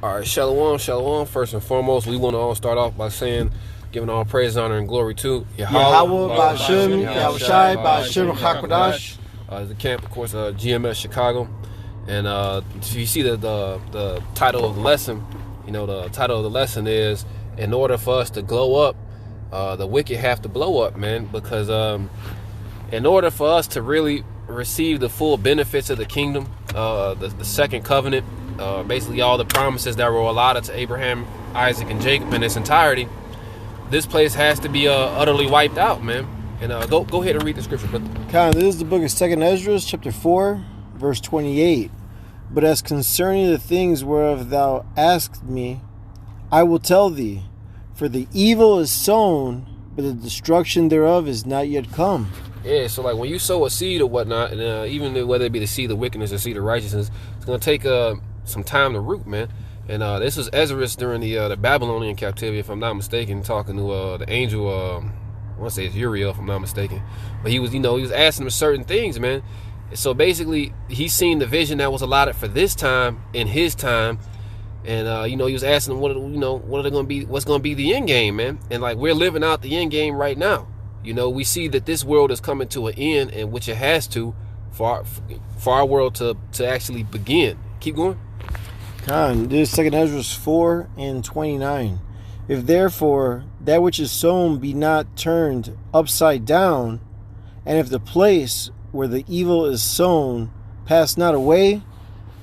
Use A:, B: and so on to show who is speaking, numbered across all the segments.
A: All right, shalom, shalom. First and foremost, we want to all start off by saying, giving all praise, honor, and glory to
B: Yahweh,
A: Yahweh,
B: Ba'Shem, Yahushai, Ba'Shem,
A: HaKadosh.
B: HaKadosh.
A: The camp, of course, GMS Chicago. And if you see the title of the lesson, the title of the lesson is, in order for us to glow up, the wicked have to blow up, man. Because in order for us to really receive the full benefits of the kingdom, the second covenant, basically all the promises that were allotted to Abraham, Isaac, and Jacob in its entirety, this place has to be utterly wiped out, man. And go ahead and read the scripture. But
B: This is the book of 2nd Ezra, chapter 4, verse 28. But as concerning the things whereof thou asked me, I will tell thee, for the evil is sown, but the destruction thereof is not yet come.
A: yeah, so like when you sow a seed or whatnot, and even whether it be the seed of wickedness or seed of righteousness, it's gonna take some time to root, man. And this was Ezra during the Babylonian captivity, if I'm not mistaken, talking to the angel. I want to say it's Uriel, if I'm not mistaken. But he was asking him certain things, man. So basically, he's seen the vision that was allotted for this time in his time, and he was asking them what are they gonna be, what's gonna be the end game, man. And like we're living out the end game right now. We see that this world is coming to an end, and which it has to, for our world to actually begin. Keep going.
B: This is 2nd Ezra 4 and 29. If therefore that which is sown be not turned upside down, and if the place where the evil is sown pass not away,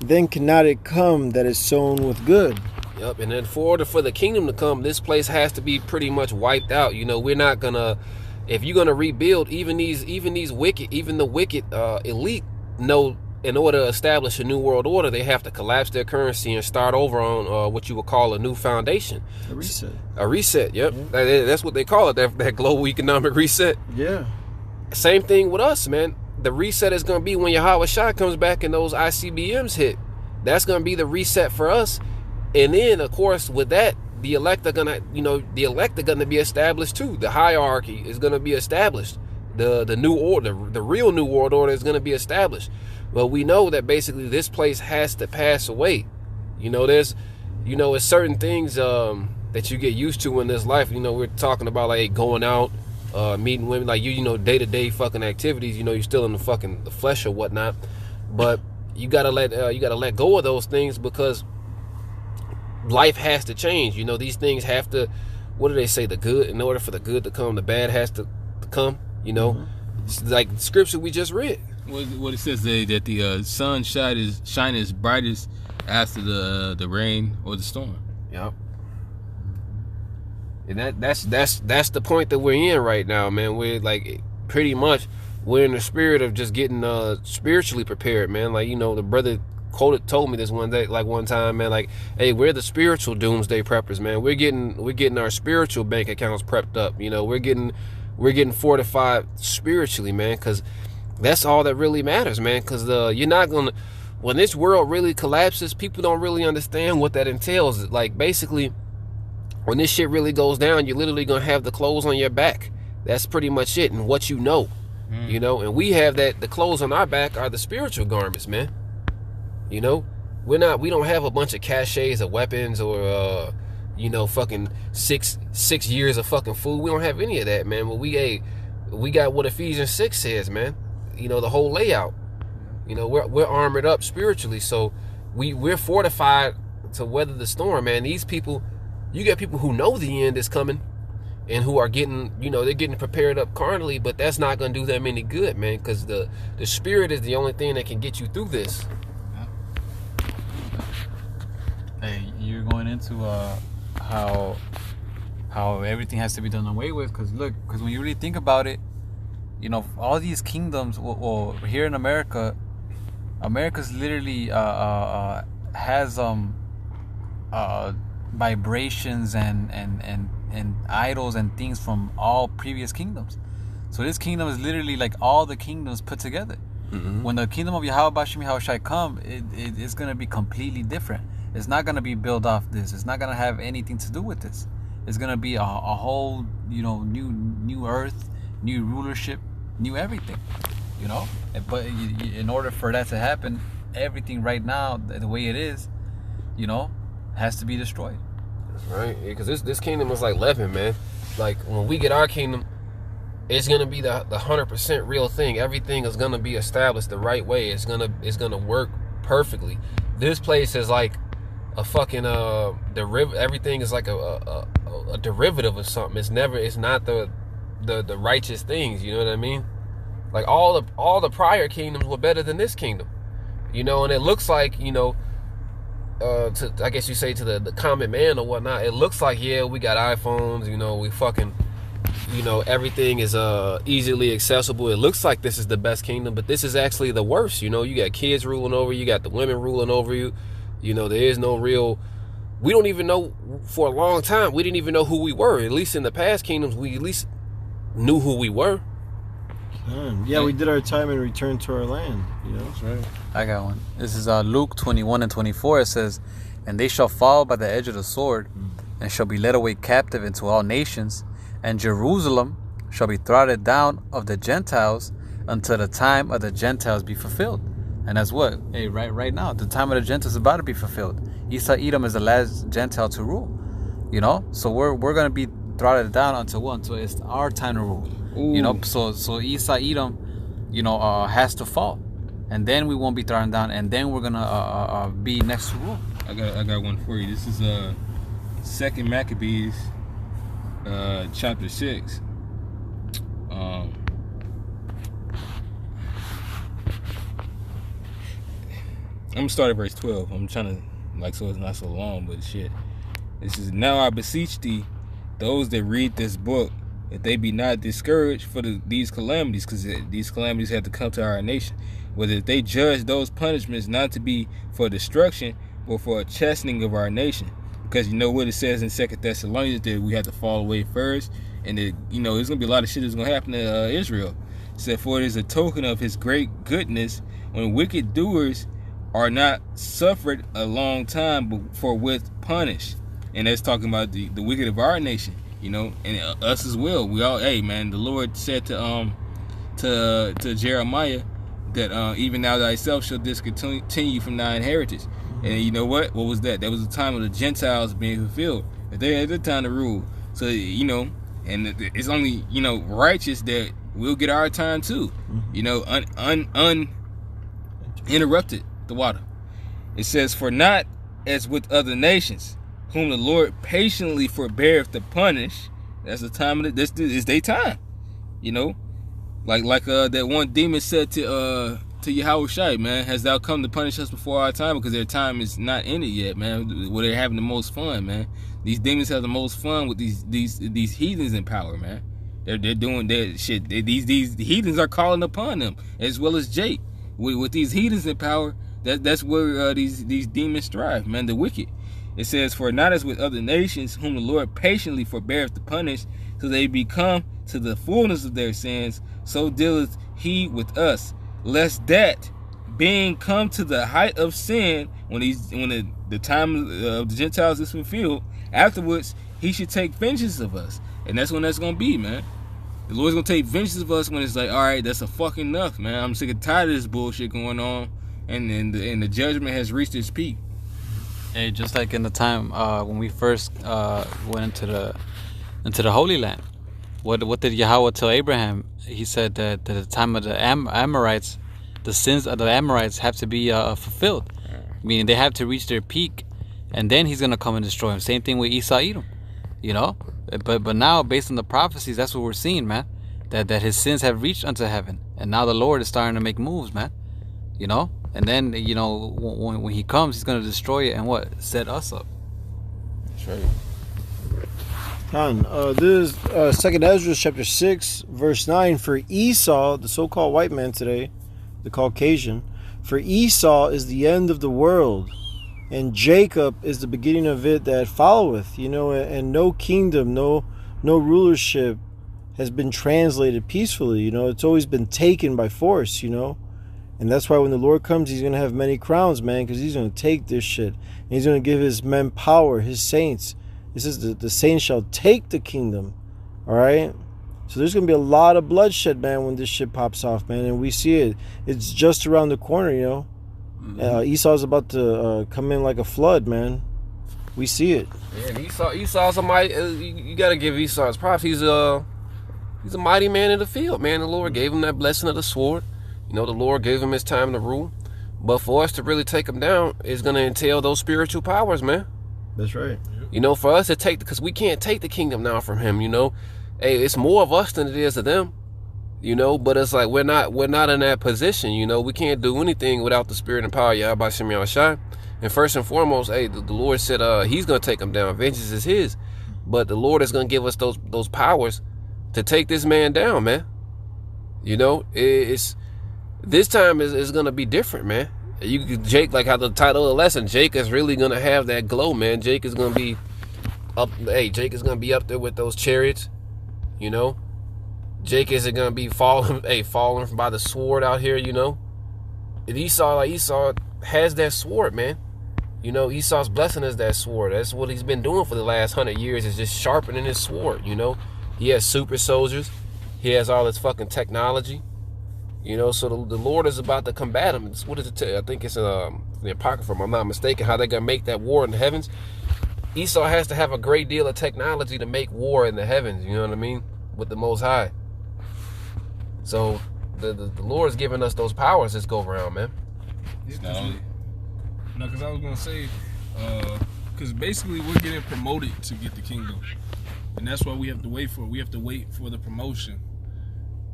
B: then cannot it come that is sown with good.
A: Yep, and then for order for the kingdom to come, this place has to be pretty much wiped out. We're not gonna, if you're gonna rebuild, even the wicked elite know, in order to establish a new world order, they have to collapse their currency and start over on what you would call a new foundation.
B: A reset.
A: A reset, yep. Yeah. That's what they call it, that global economic reset.
B: Yeah.
A: Same thing with us, man. The reset is going to be when Yahweh Shai comes back and those ICBMs hit. That's going to be the reset for us. And then, of course, with that, the elect are going to be established too. The hierarchy is going to be established. The new order, the real new world order is going to be established. Well, we know that basically this place has to pass away. There's certain things that you get used to in this life. We're talking about like going out, meeting women, like day-to-day fucking activities. You're still in the flesh or whatnot, but you gotta let go of those things because life has to change. These things have to. What do they say? The good, in order for the good to come, the bad has to come. It's like the scripture we just read.
C: What it says that the sun shine is brightest after the rain or the storm.
A: Yep. And that's the point that we're in right now, man. We're like pretty much we're in the spirit of just getting spiritually prepared, man. Like the brother told me this one time, man. Like, hey, we're the spiritual doomsday preppers, man. We're getting our spiritual bank accounts prepped up. We're getting fortified spiritually, man, because that's all that really matters, man. Because you're not gonna, when this world really collapses, people don't really understand what that entails. Like basically, when this shit really goes down, you're literally gonna have the clothes on your back. That's pretty much it, and what and we have that. The clothes on our back are the spiritual garments, man. We don't have a bunch of caches of weapons or fucking six years of fucking food. We don't have any of that, man. But we got what Ephesians 6 says, man. The whole layout. We're armored up spiritually, so we're fortified to weather the storm, man. These people, you get people who know the end is coming and who are getting, they're getting prepared up carnally, but that's not going to do them any good, man, because the spirit is the only thing that can get you through this.
D: Hey, you're going into how everything has to be done away with, because when you really think about it, all these kingdoms, well, here in America's literally has vibrations and idols and things from all previous kingdoms. So this kingdom is literally like all the kingdoms put together. Mm-hmm. When the kingdom of Yahweh Ba'Shem Yahushai come, it's going to be completely different. It's not going to be built off this. It's not going to have anything to do with this. It's going to be a whole, new earth, new rulership, new everything, But in order for that to happen, everything right now, the way it is, has to be destroyed.
A: Right, because this kingdom is like leaven, man. Like when we get our kingdom, it's gonna be the 100% real thing. Everything is gonna be established the right way. It's gonna work perfectly. This place is like a fucking derivative. Everything is like a derivative of something. It's not the righteous things. You know what I mean? Like all the prior kingdoms were better than this kingdom. You know, and it looks like, you know, I guess you say to the common man or whatnot, it looks like, yeah, we got iPhones, you know, we fucking, you know, everything is easily accessible. It looks like this is the best kingdom, but this is actually the worst. You know, you got kids ruling over you, got the women ruling over you. You know, there is no real, we don't even know, for a long time, we didn't even know who we were. At least in the past kingdoms, we at least knew who we were.
B: Yeah, we did our time and returned to our land. You know,
A: That's right.
D: I got one. This is Luke 21 and 24. It says, "And they shall fall by the edge of the sword, and shall be led away captive into all nations, and Jerusalem shall be trodden down of the Gentiles until the time of the Gentiles be fulfilled." And that's what? Hey, right now, the time of the Gentiles is about to be fulfilled. Esau Edom is the last Gentile to rule. You know, so we're gonna be trodden down until what? Until it's our time to rule.
C: Ooh.
D: You know, so Esau Edom, you know, has to fall, and then we won't be thrown down, and then we're gonna be next to rule.
C: I got one for you. This is 2 Maccabees, chapter 6. I'm gonna start at verse 12. I'm trying to, like, so it's not so long, but shit. This is, "Now I beseech thee, those that read this book, that they be not discouraged for these calamities," because these calamities have to come to our nation, "whether they judge those punishments not to be for destruction, but for a chastening of our nation." Because you know what it says in 2 Thessalonians, that we have to fall away first, and that, you know, there's gonna be a lot of shit that's gonna happen to Israel. It said, "For it is a token of his great goodness when wicked doers are not suffered a long time, but forthwith punished." And that's talking about the wicked of our nation, you know, and us as well. We all, hey man, the Lord said to Jeremiah that even thou thyself shall discontinue from thine heritage. And you know what? What was that? That was the time of the Gentiles being fulfilled. That they had the time to rule. So, you know, and it's only, you know, righteous that we'll get our time too. You know, uninterrupted the water. It says, "For not as with other nations, whom the Lord patiently forbeareth to punish." That's the time of this is their time. You know, like that one demon said to Yahushua, "Man, hast thou come to punish us before our time?" Because their time is not ended yet, man. Where they're having the most fun, man. These demons have the most fun with these heathens in power, man. They're doing their shit. These heathens are calling upon them, as well as Jake. With these heathens in power, that's where these demons thrive, man. The wicked. It says, "For not as with other nations, whom the Lord patiently forbeareth to punish, till they become to the fullness of their sins, so dealeth he with us, lest that, being come to the height of sin, when the time of the Gentiles is fulfilled, afterwards he should take vengeance of us." And that's when that's gonna be, man. The Lord's gonna take vengeance of us when it's like, all right, that's a fucking enough, man. I'm sick and tired of this bullshit going on, and the judgment has reached its peak.
D: Hey, just like in the time when we first went into the Holy Land, what did Yahweh tell Abraham? He said that at the time of the Amorites, the sins of the Amorites have to be fulfilled, meaning they have to reach their peak, and then he's gonna come and destroy them. Same thing with Esau Edom, you know. But now, based on the prophecies, that's what we're seeing, man. That his sins have reached unto heaven, and now the Lord is starting to make moves, man. You know. And then, you know, when he comes, he's going to destroy it and what? Set us up.
A: That's right.
B: This is 2 Ezra chapter 6, verse 9. "For Esau," the so-called white man today, the Caucasian, "for Esau is the end of the world, and Jacob is the beginning of it that followeth." You know, and no kingdom, no rulership has been translated peacefully. You know, it's always been taken by force, you know. And that's why when the Lord comes, he's going to have many crowns, man, because he's going to take this shit. And he's going to give his men power, his saints. He says the saints shall take the kingdom. All right? So there's going to be a lot of bloodshed, man, when this shit pops off, man. And we see it. It's just around the corner, you know. Esau's about to come in like a flood, man. We see it.
A: Yeah, and Esau somebody. You got to give Esau his props. He's a mighty man in the field, man. The Lord gave him that blessing of the sword. You know, the Lord gave him his time to rule. But for us to really take him down, it's going to entail those spiritual powers, man.
B: That's right.
A: You know, for us to take, because we can't take the kingdom now from him. You know, hey, it's more of us than it is of them. You know, but it's like we're not in that position. You know, we can't do anything without the spirit and power of Yahweh Shem Yahushua. And first and foremost, hey, the Lord said he's going to take them down. Vengeance is his. But the Lord is going to give us those powers to take this man down, man. You know, it's this time is going to be different, man. Jake, like how the title of the lesson, Jake is really going to have that glow, man. Jake is going to be up. Hey, Jake is going to be up there with those chariots, you know. Jake isn't going to be falling by the sword out here, you know. And Esau has that sword, man. You know, Esau's blessing is that sword. That's what he's been doing for the last 100 years, is just sharpening his sword, you know. He has super soldiers. He has all this fucking technology. You know, so the Lord is about to combat him. What does it tell? I think it's the Apocrypha, if I'm not mistaken, how they're going to make that war in the heavens. Esau has to have a great deal of technology to make war in the heavens, you know what I mean, with the Most High. So the Lord is giving us those powers this go around, man.
E: No, because I was going to say, because basically we're getting promoted to get the kingdom. And that's why we have to wait for it. We have to wait for the promotion.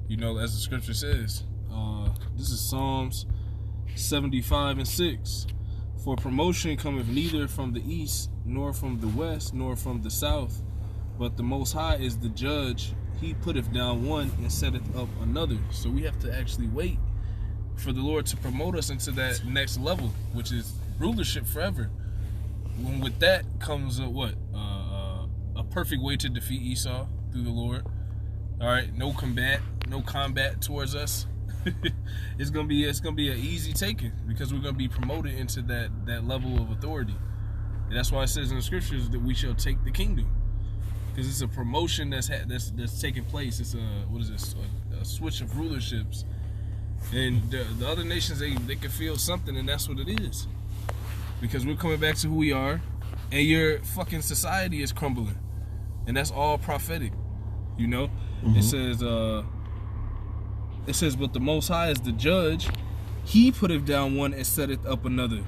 E: You know, as the scripture says, this is Psalms 75:6. For promotion cometh neither from the east, nor from the west, nor from the south, but the Most High is the judge. He putteth down one and setteth up another. So we have to actually wait for the Lord to promote us into that next level, which is rulership forever. When with that comes a perfect way to defeat Esau through the Lord. All right, no combat towards us. It's gonna be an easy taking, because we're gonna be promoted into that level of authority, and that's why it says in the scriptures that we shall take the kingdom, because it's a promotion that's taking place. It's a switch of rulerships, and the other nations they can feel something, and that's what it is, because we're coming back to who we are, and your fucking society is crumbling, and that's all prophetic, you know. Mm-hmm. It says, but the Most High is the judge. He putteth down one and setteth up another.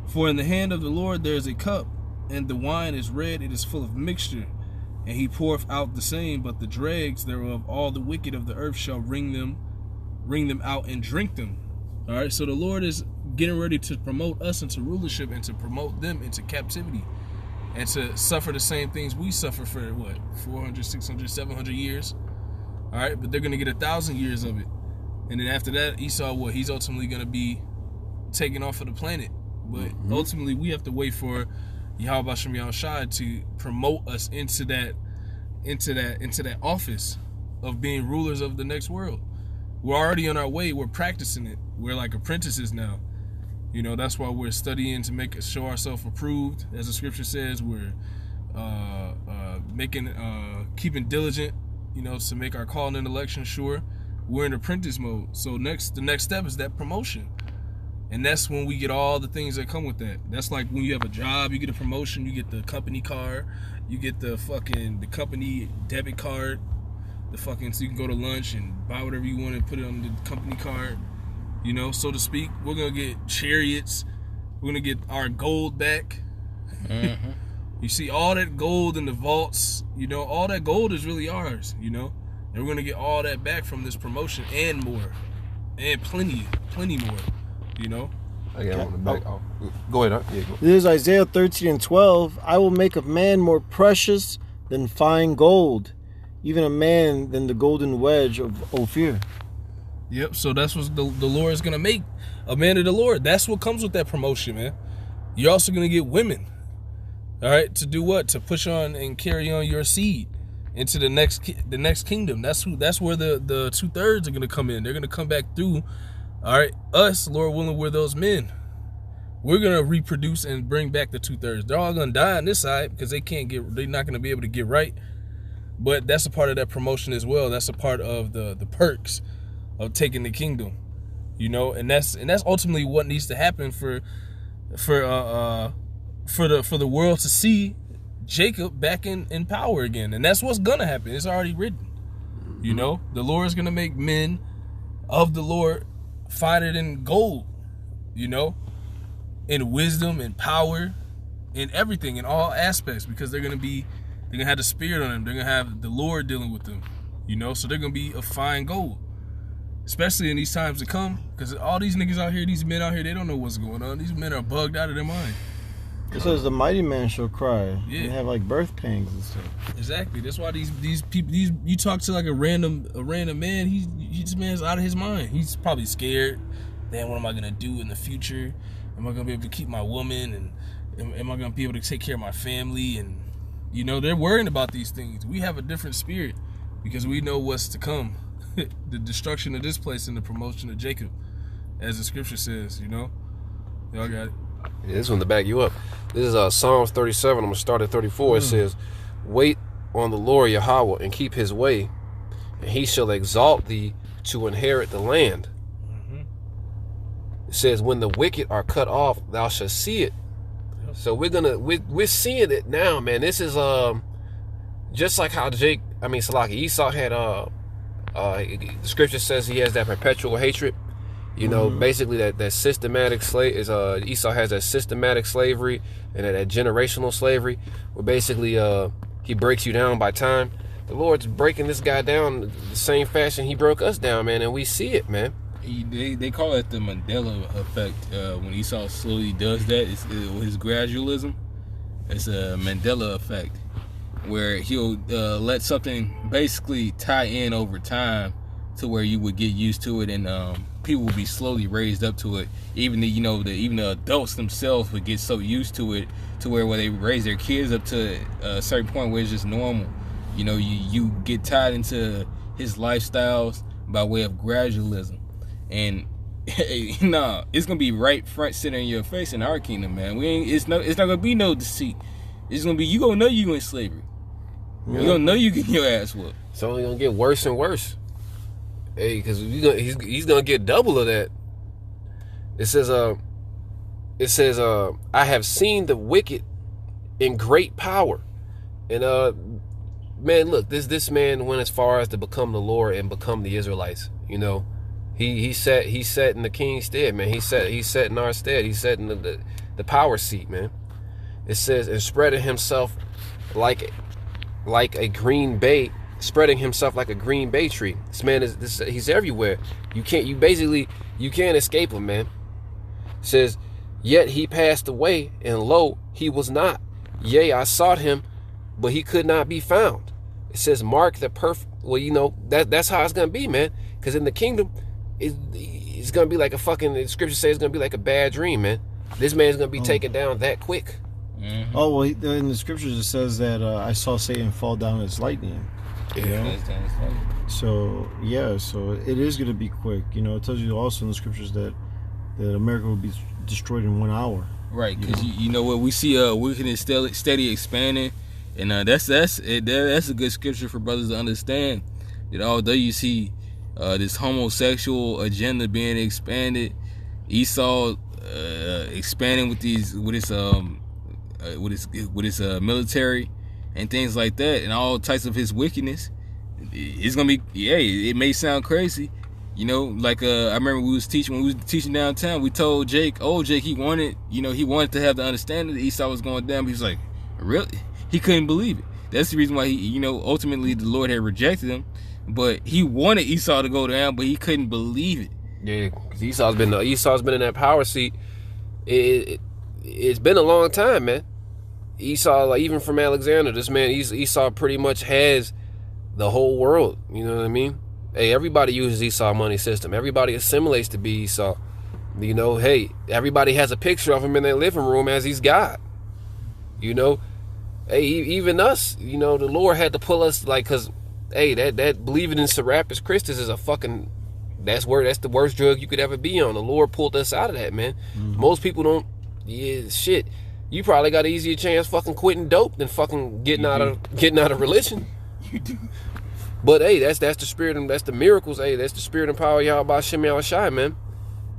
E: For in the hand of the Lord there is a cup, and the wine is red, it is full of mixture. And he poureth out the same, but the dregs thereof, all the wicked of the earth shall wring them out and drink them. All right, so the Lord is getting ready to promote us into rulership and to promote them into captivity and to suffer the same things we suffer for, 400, 600, 700 years. All right, but they're going to get 1,000 years of it. And then after that, Esau, he's ultimately going to be taken off of the planet. But ultimately, we have to wait for Yahweh Shem Yahushua to promote us into that office of being rulers of the next world. We're already on our way. We're practicing it. We're like apprentices now. You know, that's why we're studying to show ourselves approved. As the scripture says, we're keeping diligent, you know, to make our calling and election sure. We're in apprentice mode. So the next step is that promotion. And that's when we get all the things that come with that. That's like when you have a job, you get a promotion, you get the company car, you get the company debit card, so you can go to lunch and buy whatever you want and put it on the company card, you know, so to speak. We're going to get chariots. We're going to get our gold back. Mm-hmm. You see all that gold in the vaults, you know, all that gold is really ours, you know, and we're going to get all that back from this promotion and more, and plenty more, you know.
A: I got on the back. Oh. Go ahead. Yeah, go.
B: This is Isaiah 13:12. I will make a man more precious than fine gold, even a man than the golden wedge of Ophir.
E: Yep, so that's what the Lord is going to make, a man of the Lord. That's what comes with that promotion, man. You're also going to get women. All right, to do what? To push on and carry on your seed into the next kingdom. That's where the 2/3 are going to come in. They're going to come back through. All right, us, Lord willing, we're those men. We're going to reproduce and bring back the 2/3. They're all going to die on this side because they're not going to be able to get right. But that's a part of that promotion as well. That's a part of the perks of taking the kingdom, you know, and that's ultimately what needs to happen for for the world to see Jacob back in power again. And that's what's gonna happen. It's already written. You know, the Lord is gonna make men of the Lord finer than gold, you know, in wisdom and power, in everything, in all aspects, because they're gonna have the Spirit on them. They're gonna have the Lord dealing with them, you know. So they're gonna be a fine gold, especially in these times to come, because all these niggas out here, these men out here, they don't know what's going on. These men are bugged out of their mind.
B: It says the mighty man shall cry.
E: Yeah.
B: They have like birth pangs and stuff.
E: Exactly. That's why these people, you talk to like a random man, this man's out of his mind. He's probably scared. Man, what am I gonna do in the future? Am I gonna be able to keep my woman, and am I gonna be able to take care of my family? And you know, they're worrying about these things. We have a different spirit because we know what's to come. The destruction of this place and the promotion of Jacob, as the scripture says, you know. Y'all got it.
A: Yeah, this one to back you up. This is Psalms 37. I'm going to start at 34. It says, wait on the Lord Yahweh and keep his way, and he shall exalt thee to inherit the land. It says, when the wicked are cut off, thou shalt see it. So we're seeing it now, man. This is just like how Esau had the scripture says he has that perpetual hatred. You know, basically that systematic slave is Esau has that systematic slavery and that generational slavery, where basically he breaks you down by time. The Lord's breaking this guy down the same fashion he broke us down, man, and we see it, man.
C: They call it the Mandela effect. When Esau slowly does that, his gradualism. It's a Mandela effect, where he'll let something basically tie in over time to where you would get used to it, and people will be slowly raised up to it. Even the adults themselves would get so used to it to where they raise their kids up to a certain point where it's just normal. You know, you get tied into his lifestyles by way of gradualism, and it's gonna be right front center in your face in our kingdom, man. It's not gonna be no deceit. It's gonna be, you gonna know you in slavery. You gonna know you getting your ass whooped.
A: It's only gonna get worse and worse. Hey, because he's gonna get double of that. It says I have seen the wicked in great power, and man, look, this man went as far as to become the Lord and become the Israelites. You know, he sat in the king's stead, man. He sat in our stead. He sat in the power seat, man. It says, and spreading himself like a green bay. Spreading himself like a green bay tree. This man he's everywhere. You can't escape him, man. It says, yet he passed away, and lo, he was not. Yea, I sought him, but he could not be found. It says, mark the perfect. Well, you know, that's how it's gonna be, man. Because in the kingdom, it's gonna be like the scripture says it's gonna be like a bad dream, man. This man's gonna be taken down that quick.
C: Mm-hmm.
B: Oh well, in the scriptures it says that I saw Satan fall down as lightning. You know? So it is going to be quick. You know, it tells you also in the scriptures that America will be destroyed in 1 hour.
C: Right, because you know what, we see wickedness steady expanding, and that's a good scripture for brothers to understand. That although you see this homosexual agenda being expanded, Esau expanding with his military and things like that, and all types of his wickedness, it's gonna be, it may sound crazy, you know, like I remember when we was teaching downtown, we told Jake he wanted to have the understanding that Esau was going down, but he was like, really? He couldn't believe it. That's the reason why ultimately the Lord had rejected him, but he wanted Esau to go down, but he couldn't believe it.
A: Yeah, because Esau's been in that power seat. It's been a long time, man. Esau, like, even from Alexander, this man Esau pretty much has the whole world. You know what I mean? Hey, everybody uses Esau money system. Everybody assimilates to be Esau. You know, hey, everybody has a picture of him in their living room as he's God. You know, hey, even us. You know, the Lord had to pull us, like, cause hey, that believing in Serapis Christus is a fucking. That's the worst drug you could ever be on. The Lord pulled us out of that, man. Mm-hmm. Most people don't. Yeah, shit. You probably got an easier chance fucking quitting dope than fucking getting out of religion.
C: You do.
A: But hey, that's the spirit and that's the miracles. Hey, that's the spirit and power of Yahweh Shem Yahushai, man.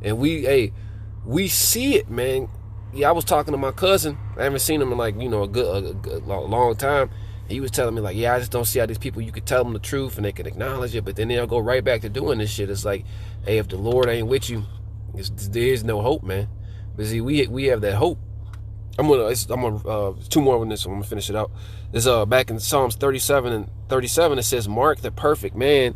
A: And we see it, man. yeah, I was talking to my cousin. I haven't seen him in like, you know, a long time. He was telling me like, yeah, I just don't see how these people, you could tell them the truth and they can acknowledge it, but then they'll go right back to doing this shit. It's like, hey, if the Lord ain't with you, there is no hope, man. But see, we have that hope. I'm gonna two more on this one. I'm gonna finish it out. It's back in Psalms 37 and 37. It says, "Mark the perfect man,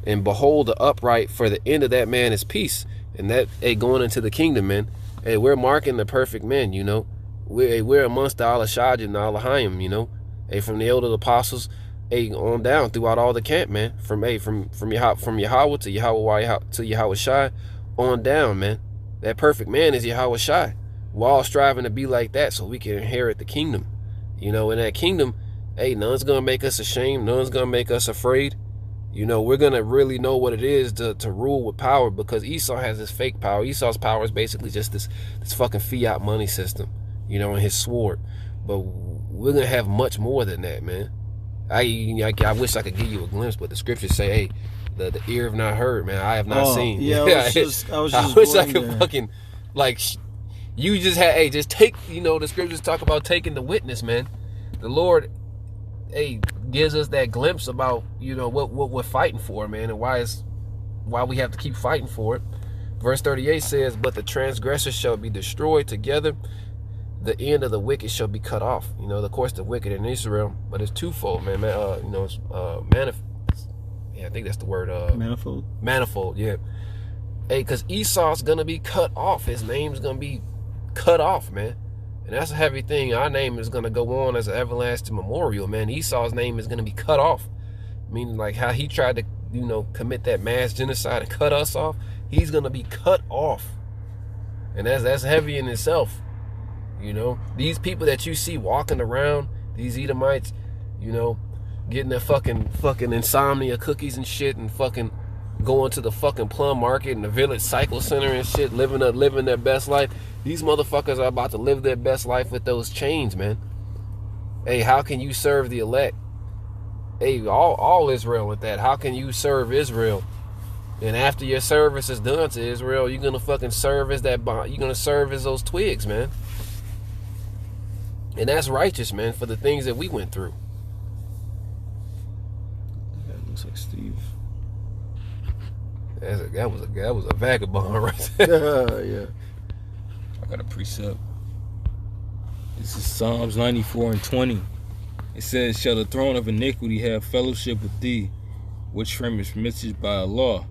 A: and behold the upright. For the end of that man is peace." And that, hey, going into the kingdom, man. Hey, we're marking the perfect man. You know, we're amongst the Al-Ashaj and the Al-Hayim. You know, hey, from the elder apostles, hey, on down throughout all the camp, man. From Yahweh to Yahweh to Yahweh Shai, on down, man. That perfect man is Yahweh Shai. We're all striving to be like that so we can inherit the kingdom. You know, in that kingdom, hey, none's going to make us ashamed. None's going to make us afraid. You know, we're going to really know what it is to rule with power, because Esau has this fake power. Esau's power is basically just this fucking fiat money system, you know, and his sword. But we're going to have much more than that, man. I wish I could give you a glimpse, but the scriptures say, hey, the ear have not heard, man. I have not seen.
B: Yeah,
A: I wish I could fucking, like... You just had, hey, just take, you know, the scriptures talk about taking the witness, man. The Lord, hey, gives us that glimpse about, you know, what we're fighting for, man, and why we have to keep fighting for it. Verse 38 says, "But the transgressors shall be destroyed together. The end of the wicked shall be cut off." You know, of course, the wicked in Israel, but it's twofold, man. You know, it's yeah, I think that's the word.
B: Manifold.
A: Manifold, yeah. Hey, because Esau's gonna be cut off. His name's gonna be cut off, man. And that's a heavy thing. Our name is going to go on as an everlasting memorial, man. Esau's name is going to be cut off. Meaning like how he tried to, you know, commit that mass genocide and cut us off. He's going to be cut off. And that's heavy in itself. You know, these people that you see walking around, these Edomites, you know, getting their fucking insomnia cookies and shit, and fucking going to the fucking plum market and the village cycle center and shit, living their best life. These motherfuckers are about to live their best life with those chains, man. Hey, how can you serve the elect? Hey, all Israel with that. How can you serve Israel? And after your service is done to Israel, you're gonna fucking serve as that bond. You're gonna serve as those twigs, man. And that's righteous, man, for the things that we went through.
B: That looks like Steve.
A: That was a vagabond right there.
B: Yeah.
C: I got a precept. This is Psalms 94 and 20. It says, "Shall the throne of iniquity have fellowship with thee, which framest mischief by a law?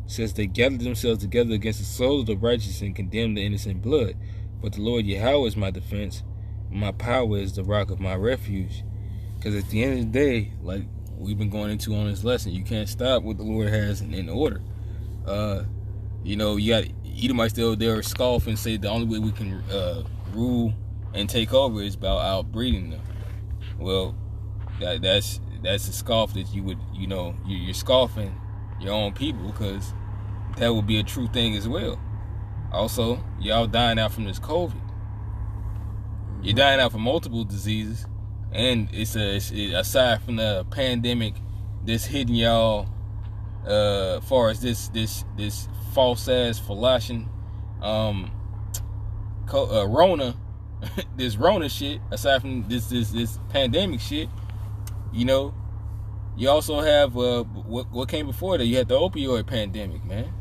C: It says, they gathered themselves together against the soul of the righteous and condemned the innocent blood. But the Lord Yahweh is my defense. My power is the rock of my refuge." Because at the end of the day, like we've been going into on this lesson, you can't stop what the Lord has in order. You know, you got Edomites still there scoff and say the only way we can rule and take over is by outbreeding them. Well, that's a scoff that you would, you know, you're scoffing your own people, because that would be a true thing as well. Also, y'all dying out from this COVID. You're dying out from multiple diseases, and it's aside from the pandemic that's hitting y'all, far as this false ass Falashin, Rona, this Rona shit. Aside from this pandemic shit, you know, you also have what came before that. You had the opioid pandemic, man.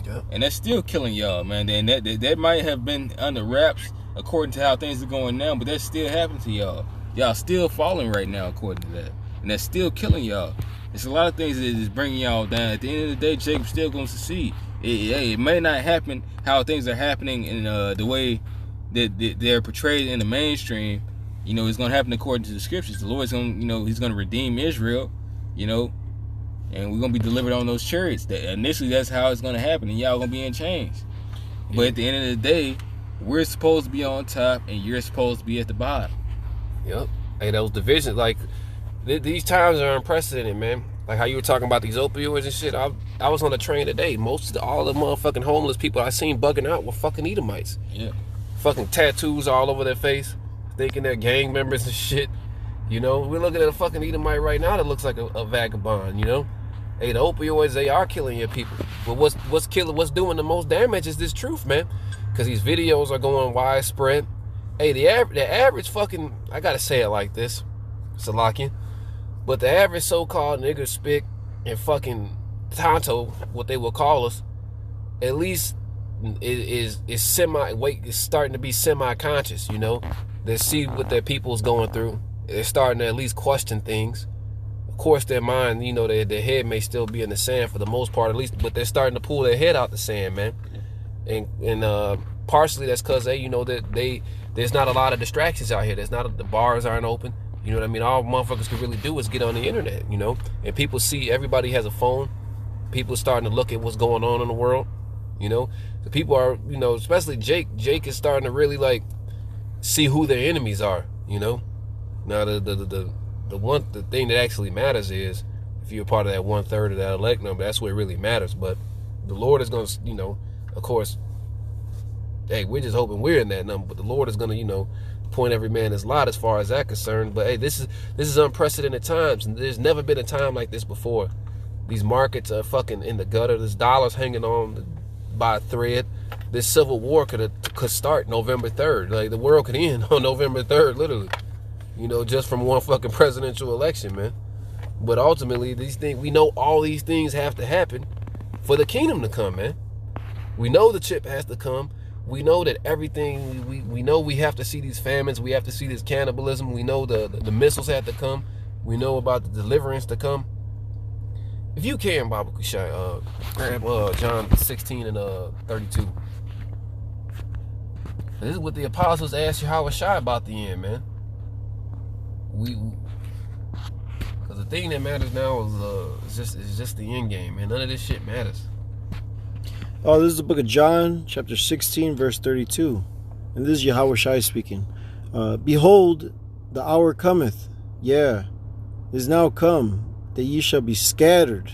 A: Yeah. And
C: that's still killing y'all, man. And that might have been under wraps according to how things are going now, but that's still happening to y'all. Y'all still falling right now according to that, and that's still killing y'all. It's a lot of things that is bringing y'all down. At the end of the day, Jacob's still going to succeed. It may not happen how things are happening in the way that they're portrayed in the mainstream. You know, it's going to happen according to the scriptures. The Lord's going to, you know, He's going to redeem Israel, you know, and we're going to be delivered on those chariots. Initially, that's how it's going to happen, and y'all going to be in chains. But at the end of the day, we're supposed to be on top, and you're supposed to be at the bottom.
A: Yep. Hey, those divisions, like, these times are unprecedented, man. Like how you were talking about these opioids and shit. I was on a train today. All the motherfucking homeless people I seen bugging out were fucking Edomites.
C: Yeah.
A: Fucking tattoos all over their face, thinking they're gang members and shit. You know, we're looking at a fucking Edomite right now that looks like a vagabond, you know? Hey, the opioids, they are killing your people. But what's doing the most damage is this truth, man. Because these videos are going widespread. Hey, the average fucking, I gotta say it like this, Salakian, but the average so-called nigger spick and fucking Tonto, what they will call us, at least is starting to be semi-conscious, you know. They see what their people's going through. They're starting to at least question things. Of course, their mind, you know, their head may still be in the sand for the most part, at least, but they're starting to pull their head out the sand, man. And partially that's because they, you know, there's not a lot of distractions out here. The bars aren't open. You know what I mean? All motherfuckers can really do is get on the internet, you know? And people see everybody has a phone. People are starting to look at what's going on in the world, you know? The people are, you know, especially Jake. Jake is starting to really, like, see who their enemies are, you know? Now, the thing that actually matters is if you're part of that 1/3 of that elect number, that's what really matters. But the Lord is going to, you know, of course, hey, we're just hoping we're in that number, but the Lord is going to, you know, point every man his lot as far as that concerned. But hey, this is unprecedented times, and there's never been a time like this before. These markets are fucking in the gutter. There's dollars hanging on by a thread. This civil war could start November 3rd. Like, the world could end on November 3rd, literally. You know, just from one fucking presidential election, man. But ultimately, these things, we know all these things have to happen for the kingdom to come, man. We know the chip has to come. We know that everything, we know we have to see these famines. We have to see this cannibalism. We know the missiles have to come. We know about the deliverance to come. If you can, Baba Kushai, grab John 16 and 32. This is what the apostles asked Yahweh Shai about the end, man. Because the thing that matters now is just the end game, man. None of this shit matters.
B: Oh, this is the book of John, chapter 16, verse 32. And this is Yahweh Shai speaking. Behold, the hour cometh, is now come, that ye shall be scattered,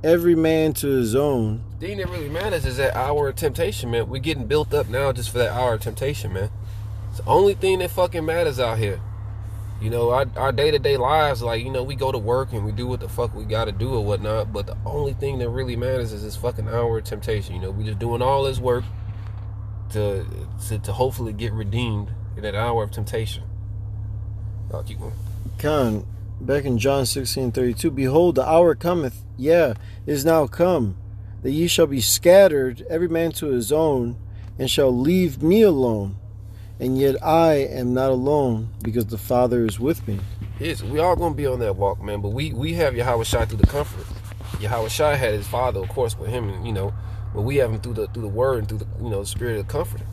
B: every man to his own.
A: The thing that really matters is that hour of temptation, man. We're getting built up now just for that hour of temptation, man. It's the only thing that fucking matters out here. You know, our day-to-day lives, like, you know, we go to work and we do what the fuck we gotta do or whatnot, but the only thing that really matters is this fucking hour of temptation. You know, we just doing all this work to hopefully get redeemed in that hour of temptation. I'll keep going.
B: Khan, back in John 16:32, behold, the hour cometh, is now come, that ye shall be scattered, every man to his own, and shall leave me alone. And yet I am not alone, because the Father is with me.
A: Yes, we all gonna be on that walk, man. But we have Yahweh Shai through the Comforter. Yahweh Shai had his Father, of course, with him, and, you know, but we have him through the Word and through the, you know, the Spirit of the Comforter.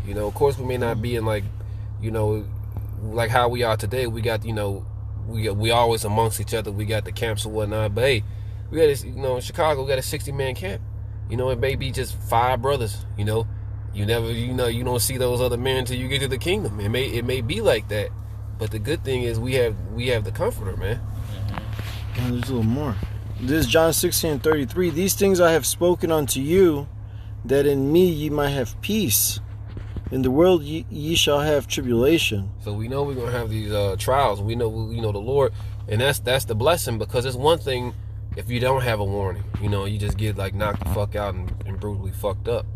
A: You know, of course, we may not be in, like, you know, like how we are today. We got, you know, we always amongst each other. We got the camps and whatnot. But hey, we got this, you know, in Chicago, we got a 60-man camp. You know, it may be just 5 brothers. You know. You never, you know, you don't see those other men until you get to the kingdom. It may be like that, but the good thing is we have the Comforter, man.
B: And there's a little more. This is John 16:33. These things I have spoken unto you, that in me ye might have peace. In the world ye shall have tribulation.
A: So we know we're gonna have these trials. We know, you know, the Lord, and that's the blessing, because it's one thing if you don't have a warning. You know, you just get like knocked the fuck out and brutally fucked up.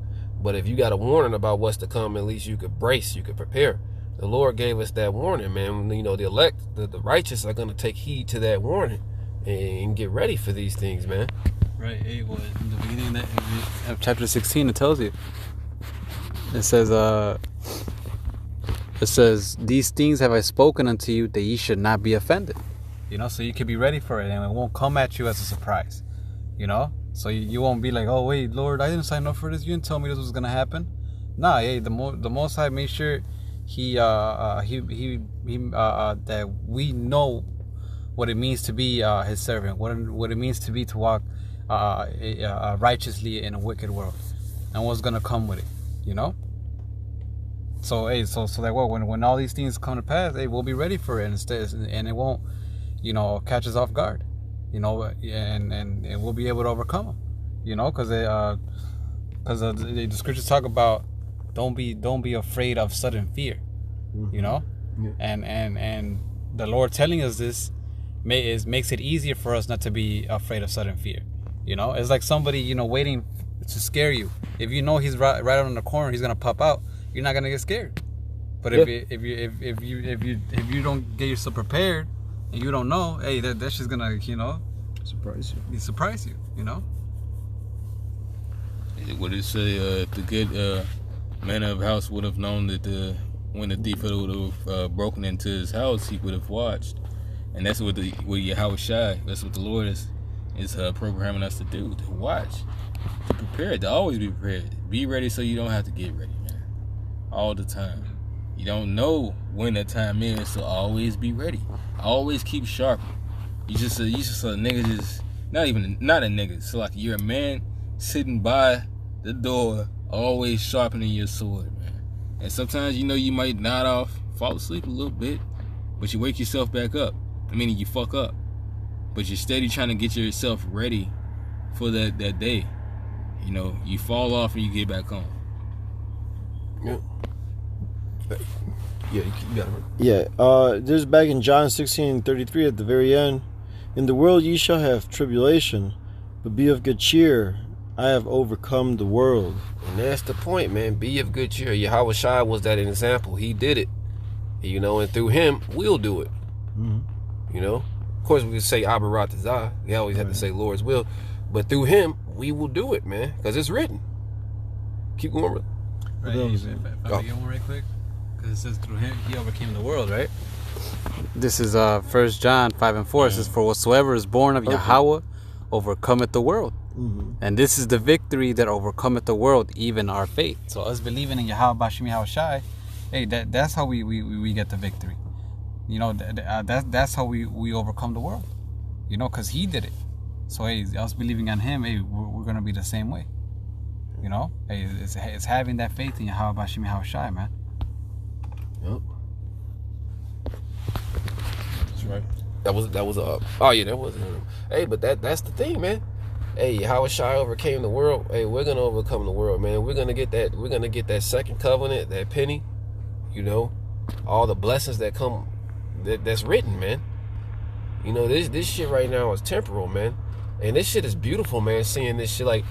A: But if you got a warning about what's to come, at least you could brace, you could prepare. The Lord gave us that warning, man. You know, the elect, the righteous are going to take heed to that warning and get ready for these things, man.
D: Right. Hey, well, in the beginning of chapter 16, it tells you. It says, these things have I spoken unto you, that ye should not be offended. You know, so you can be ready for it, and it won't come at you as a surprise. You know? So you won't be like, oh wait, Lord, I didn't sign up for this. You didn't tell me this was gonna happen. Nah, hey, the Most High made sure he that we know what it means to be His servant, what it means to be to walk righteously in a wicked world, and what's gonna come with it. You know. So hey, so that when all these things come to pass, hey, we'll be ready for it, and it won't, you know, catch us off guard. You know, and we'll be able to overcome them. You know, because the scriptures talk about don't be afraid of sudden fear. Mm-hmm. You know, and the Lord telling us this makes it easier for us not to be afraid of sudden fear. You know, it's like somebody, you know, waiting to scare you. If you know he's right on the corner, he's gonna pop out. You're not gonna get scared. But if you don't get yourself prepared and you don't know, hey, that's just gonna
B: Surprise you.
D: surprise you.
C: What it say? If the good man of the house would have known that when the thief would have broken into his house, he would have watched. And that's what Yahweh Shai, that's what the Lord is programming us to do, to watch, to prepare, to always be prepared. Be ready so you don't have to get ready, man. All the time. You don't know when that time is, so always be ready. Always keep sharp. You just a nigga, just not a nigga. So like you're a man sitting by the door, always sharpening your sword, man. And sometimes you might nod off, fall asleep a little bit, but you wake yourself back up. Meaning you fuck up, but you're steady trying to get yourself ready for that day. You fall off and you get back on.
A: Yeah. Yeah, you got it.
B: Yeah, this is back in John 16:33 at the very end. In the world ye shall have tribulation, but be of good cheer. I have overcome the world.
A: And that's the point, man. Be of good cheer. Yahweh Shai was that example. He did it. And through him, we'll do it.
B: Mm-hmm.
A: Of course, we could say Abba Ratazah. We always have to say Lord's will. But through him, we will do it, man. Because it's written. Keep going, brother.
D: Right. If I get one right quick, because it says through him he overcame the world, right? This is 1 John 5:4. It says, for whatsoever is born of Yahweh overcometh the world.
B: Mm-hmm.
D: And this is the victory that overcometh the world, even our faith. So us believing in Yahweh Bashim Yahweh Shai, hey, that's how we get the victory. That's how we overcome the world. Because he did it. So hey, us believing on him, hey, we're gonna be the same way. Hey, it's having that faith in Yahweh Bashim Yahweh Shai, man.
A: Yep.
C: That's right.
A: That was oh yeah, that was him. Hey, but that's the thing, man. Hey, Yahweh Shai overcame the world. Hey, we're gonna overcome the world, man. We're gonna get that second covenant, that penny, all the blessings that come that's written, man. This shit right now is temporal, man. And this shit is beautiful, man, seeing this shit. Like,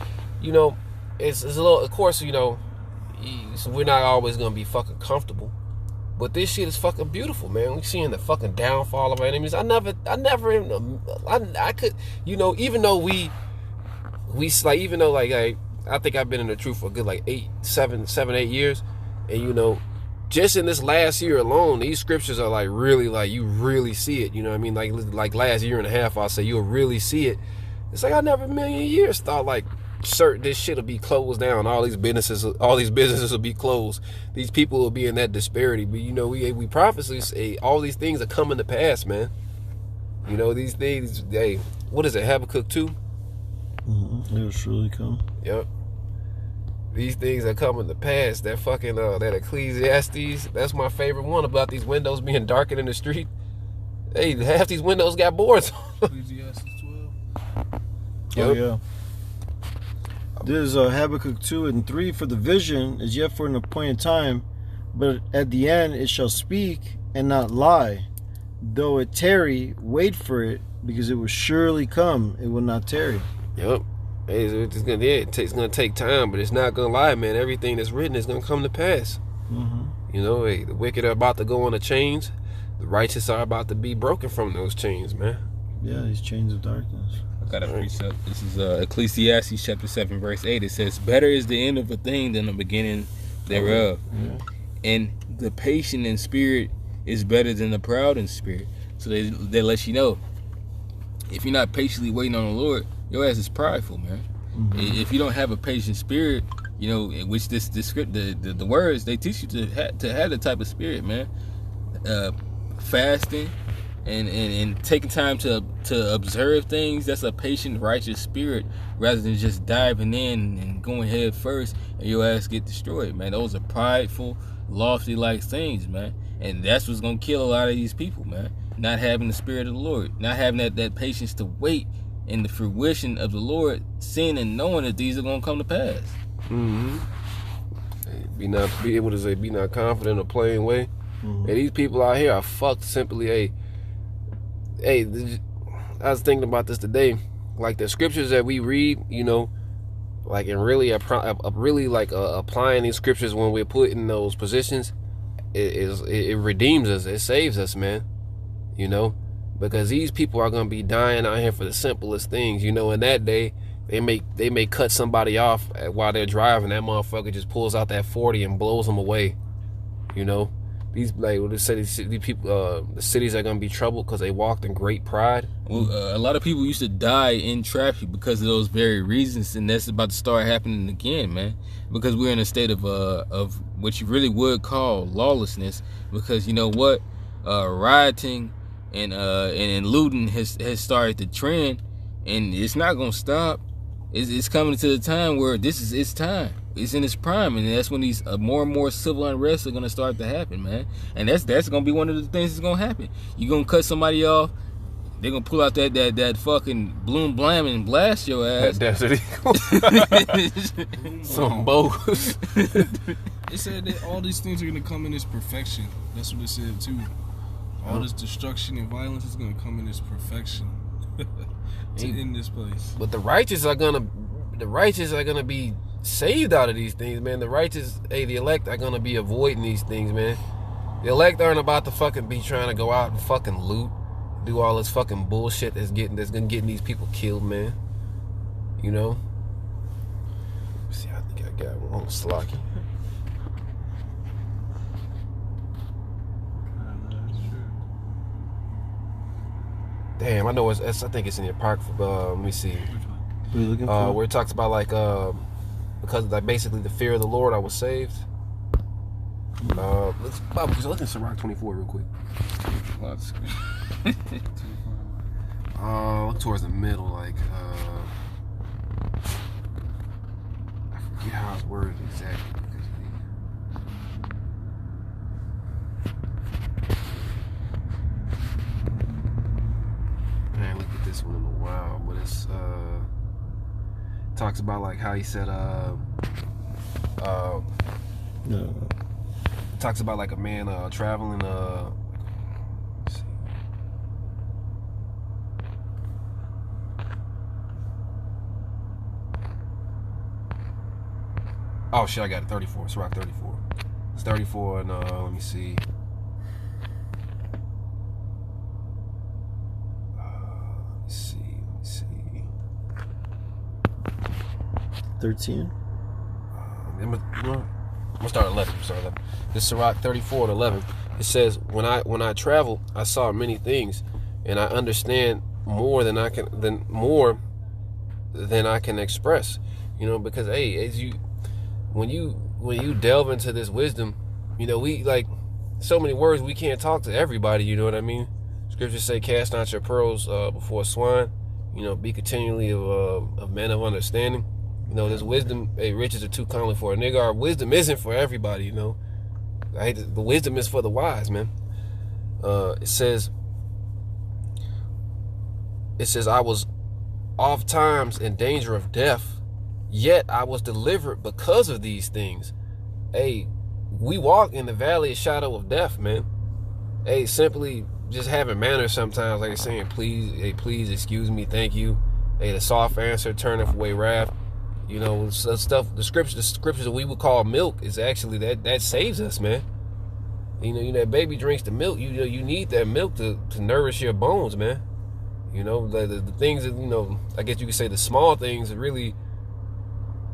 A: it's a little, of course, we're not always gonna be fucking comfortable. But this shit is fucking beautiful, man. We seeing the fucking downfall of our enemies. I could, even though I think I've been in the truth for a good like 8 years, and just in this last year alone, these scriptures are like really, like you really see it. You know what I mean? Like last year and a half, I'll say you'll really see it. It's like I never in a million years thought like certain this shit will be closed down. All these businesses will be closed. These people will be in that disparity. But we prophecy say all these things are coming to pass, man. These things. Hey, what is it? Habakkuk 2.
B: Mm-hmm. It will surely come.
A: Yep. These things are coming to pass. That fucking that Ecclesiastes. That's my favorite one about these windows being darkened in the street. Hey, half these windows got boards.
E: Ecclesiastes 12.
B: Oh yeah. There's Habakkuk 2:3. For the vision is yet for an appointed time, but at the end it shall speak and not lie. Though it tarry, wait for it, because it will surely come. It will not tarry.
A: Yep. Hey, it's gonna take time, but it's not gonna lie, man. Everything that's written is gonna come to pass.
B: Mm-hmm.
A: Hey, the wicked are about to go on the chains. The righteous are about to be broken from those chains, man.
B: Yeah, these chains of darkness.
C: I got a precept. This is Ecclesiastes chapter 7, verse 8. It says, better is the end of a thing than the beginning thereof.
B: Yeah.
C: And the patient in spirit is better than the proud in spirit. So they let you know, if you're not patiently waiting on the Lord, your ass is prideful, man. Mm-hmm. If you don't have a patient spirit, which this script, the words, they teach you to have the type of spirit, man. Fasting and taking time to observe things, that's a patient, righteous spirit, rather than just diving in and going head first and your ass get destroyed, man. Those are prideful, lofty like things, man. And that's what's gonna kill a lot of these people, man. Not having the spirit of the Lord, not having that patience to wait in the fruition of the Lord, seeing and knowing that these are gonna come to pass.
A: Mm-hmm. Be not confident in a plain way. Mm-hmm. Hey, these people out here are fucked simply. Hey, I was thinking about this today. Like the scriptures that we read, like and really applying these scriptures when we're put in those positions. it redeems us. It saves us, man. You know, because these people are gonna be dying out here for the simplest things. You know, in that day, they may cut somebody off while they're driving. That motherfucker just pulls out that 40 and blows them away. You know, these people, the cities are gonna be troubled because they walked in great pride.
C: Well, a lot of people used to die in traffic because of those very reasons, and that's about to start happening again, man. Because we're in a state of what you really would call lawlessness. Because you know what, rioting and looting has started to trend, and it's not gonna stop. It's coming to the time where this is its time. It's in its prime, and that's when these more and more civil unrest are gonna start to happen, man. And that's gonna be one of the things that's gonna happen. You're gonna cut somebody off, they're gonna pull out that fucking bloom blam and blast your ass.
A: That Desert Eagle. Some bogus.
E: It said that all these things are gonna come in its perfection. That's what it said too. All this destruction and violence is gonna come in its perfection to end this place.
A: But the righteous are gonna be saved out of these things, man. The righteous, the elect are gonna be avoiding these things, man. The elect aren't about to fucking be trying to go out and fucking loot, do all this fucking bullshit that's gonna get these people killed, man. You know. See, I think I got one slocky. Damn, I know I think it's in the Apocrypha. Let me see.
B: What are you looking for?
A: Where it talks about like because like basically the fear of the Lord I was saved. Let's look at Sirach 24 real quick. Look towards the middle, like I forget how it's worded exactly. Man, look at this one in a while, but it's talks about like how he said talks about like a man traveling let's see. Oh shit, I got it. 34. It's Rock 34. It's 34 and let me see. Let's see.
B: 13.
A: I'm gonna start at 11. This is Sirach 34 and 11. It says, when I travel, I saw many things, and I understand more than I can express. You know, because when you delve into this wisdom, you know, we like so many words we can't talk to everybody. You know what I mean? Scriptures say, "Cast not your pearls before swine." You know, be continually of men of understanding. You know, this wisdom, riches are too comely for a nigga. Our wisdom isn't for everybody, you know. The wisdom is for the wise, man. It says, I was oft times in danger of death, yet I was delivered because of these things. Hey, we walk in the valley of shadow of death, man. Hey, simply just having manners sometimes, like saying, please, excuse me, thank you. Hey, the soft answer turneth away wrath. You know, stuff. The scriptures that we would call milk is actually that saves us, man. You know, that baby drinks the milk. You know, you need that milk to nourish your bones, man. You know, the things that, you know, I guess you could say the small things that really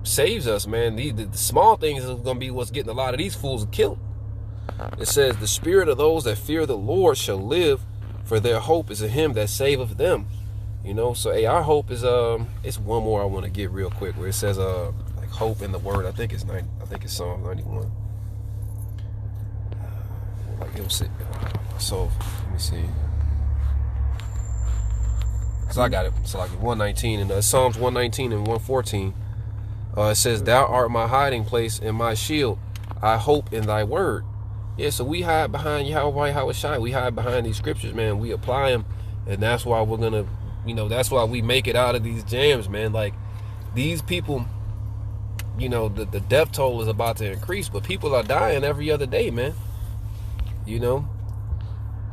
A: saves us, man. The small things is gonna be what's getting a lot of these fools killed. It says, "The spirit of those that fear the Lord shall live, for their hope is in Him that saveth them." You know, so our hope is it's one more I want to get real quick where it says like hope in the word. I think it's Psalm 91. Like it'll sit. So let me see. So I got it. So like 119 and Psalms 119 and 114. It says, "Thou art my hiding place and my shield. I hope in Thy word." Yeah, so we hide behind Yahweh Shai. We hide behind these scriptures, man. We apply them, and that's why we're gonna. You know, that's why we make it out of these jams, man. Like, these people, you know, the death toll is about to increase, but people are dying every other day, man. You know?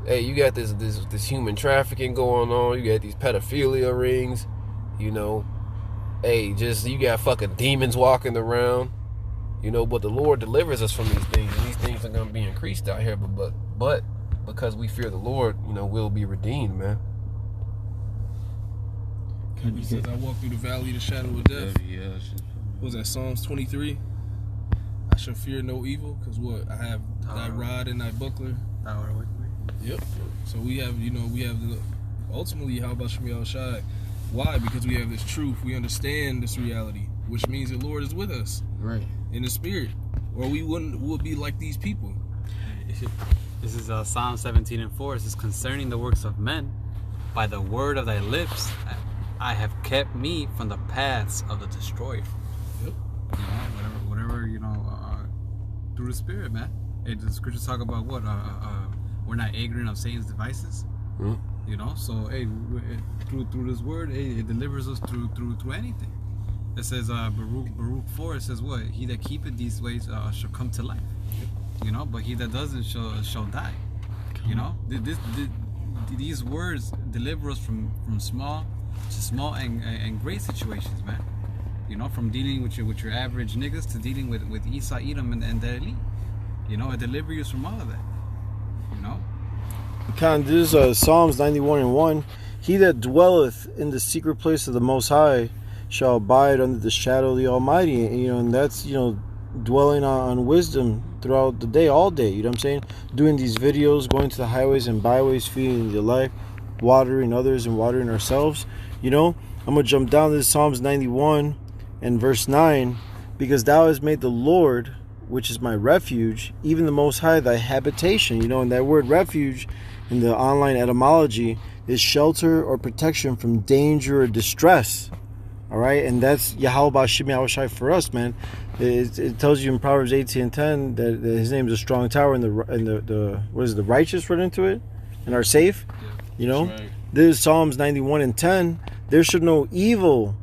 A: Hey, you got this human trafficking going on. You got these pedophilia rings, you know. Hey, you got fucking demons walking around. You know, but the Lord delivers us from these things. And these things are gonna be increased out here, but because we fear the Lord, you know, we'll be redeemed, man.
E: He says, I walk through the valley of the shadow of death.
C: Yeah.
E: What was that, Psalms 23? I shall fear no evil, because what? I have thy rod and thy buckler. Yep. So we have, ultimately, how about Shemi Al-Shai? Why? Because we have this truth. We understand this reality, which means the Lord is with us.
A: Right.
E: In the spirit. Or we would be like these people.
D: This is Psalm 17:4. It says, concerning the works of men, by the word of thy lips, I have kept me from the paths of the destroyer.
E: Yep.
D: Whatever, through the spirit, man. Hey, the scriptures talk about what? We're not ignorant of Satan's devices.
A: Mm-hmm.
D: You know, so hey, through this word, hey, it delivers us through anything. It says Baruch 4. It says what? He that keepeth these ways shall come to life. You know, but he that doesn't shall die. You know, these words deliver us from small to small and great situations, man. You know, from dealing with your average niggas to dealing with Esau, Edom, and the elite. You know, it delivers you from all of that. You know.
B: This is Psalms 91:1. He that dwelleth in the secret place of the Most High shall abide under the shadow of the Almighty. You know, and that's, dwelling on wisdom throughout the day, all day. You know what I'm saying? Doing these videos, going to the highways and byways, feeding the life, watering others and watering ourselves. You know, I'm going to jump down to Psalms 91 and verse 9. Because thou hast made the Lord, which is my refuge, even the Most High, thy habitation. You know, and that word refuge in the online etymology is shelter or protection from danger or distress. All right, and that's Yahweh Shemi Al-Shai for us, man. It tells you in Proverbs 18:10 that his name is a strong tower, and the righteous run into it and are safe.
E: Yeah,
B: you know,
E: right.
B: This is Psalms 91:10. There shall no evil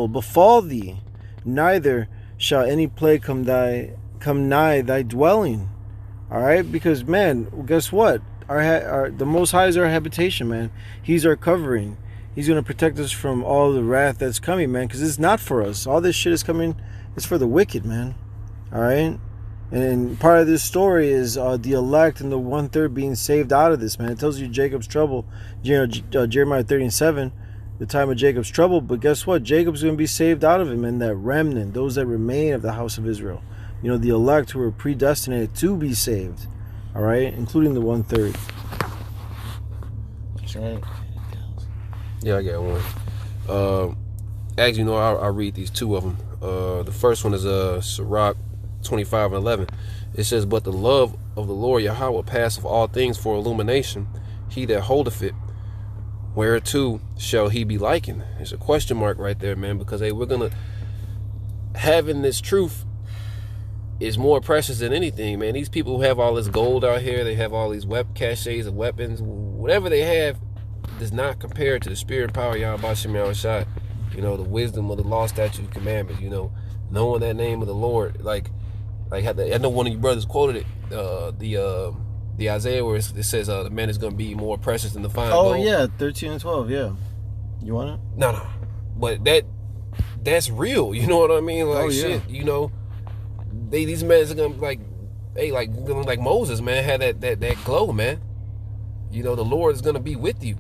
B: befall thee, neither shall any plague come nigh thy dwelling. All right, because man, guess what? The Most High is our habitation, man. He's our covering. He's going to protect us from all the wrath that's coming, man, because it's not for us. All this shit is coming, it's for the wicked, man. All right? And part of this story is the elect and the 1/3 being saved out of this, man. It tells you Jacob's trouble. Jeremiah 13:7, the time of Jacob's trouble. But guess what? Jacob's going to be saved out of it, man. That remnant, those that remain of the house of Israel. You know, the elect who are predestinated to be saved. All right? Including the 1/3.
E: That's right.
A: Yeah, I got one. Actually, I'll read these two of them. The first one is Sirach 25:11. It says, but the love of the Lord Yahweh passeth all things for illumination. He that holdeth it, whereto shall he be likened? There's a question mark right there, man, because hey, having this truth is more precious than anything, man. These people who have all this gold out here, they have all these caches of weapons, whatever they have, does not compare to the spirit and power of Yahweh Shemi Al-Shai. You know, the wisdom of the law, statute, and commandments. You know, knowing that name of the Lord. Like I know one of you brothers quoted it, the Isaiah where it says the man is going to be more precious than the fine gold.
B: Oh yeah, 13 and 12. Yeah, you want it?
A: No, but that's real. You know what I mean? Like shit. You know, these men are gonna like Moses, man, had that glow, man. You know, the Lord is gonna be with you.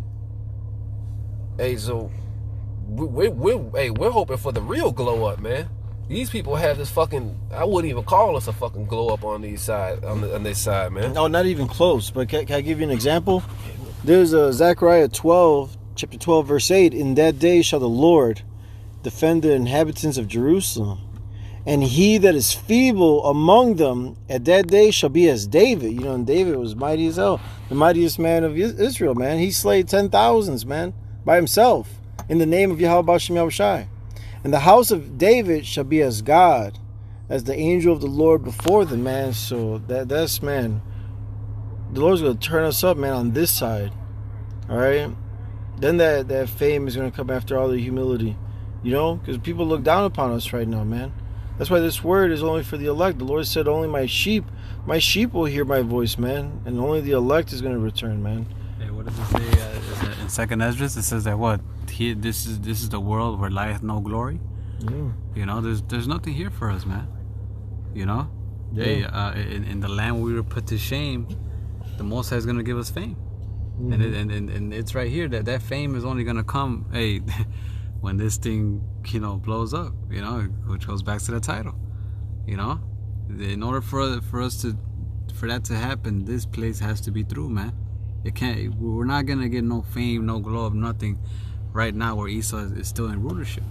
A: Hey, so we're hoping for the real glow up, man. These people have this fucking, I wouldn't even call us a fucking glow up on this side, man.
B: No, not even close. But can I give you an example? There's Zechariah 12, chapter 12, verse 8. In that day shall the Lord defend the inhabitants of Jerusalem, and he that is feeble among them at that day shall be as David. You know, and David was mighty as hell, the mightiest man of Israel, man. He slayed 10,000s, man, by himself in the name of Yahweh Shemi Al-Shai. And the house of David shall be as God, as the angel of the Lord before them, man. So that's, man, the Lord's going to turn us up, man, on this side. All right? Then that fame is going to come after all the humility, you know, because people look down upon us right now, man. That's why this word is only for the elect. The Lord said, only my sheep will hear my voice, man, and only the elect is going to return, man.
D: Hey, what does it say in Second Esdras? It says that what? This is the world where lieth no glory.
B: Yeah.
D: You know, there's nothing here for us, man. You know, hey, in the land we were put to shame, the Most High is gonna give us fame. And it's right here that fame is only gonna come, hey, when this thing, blows up, which goes back to the title, in order for that to happen, this place has to be through, man. We're not gonna get no fame, no glow up, nothing right now where Esau is still in rulership,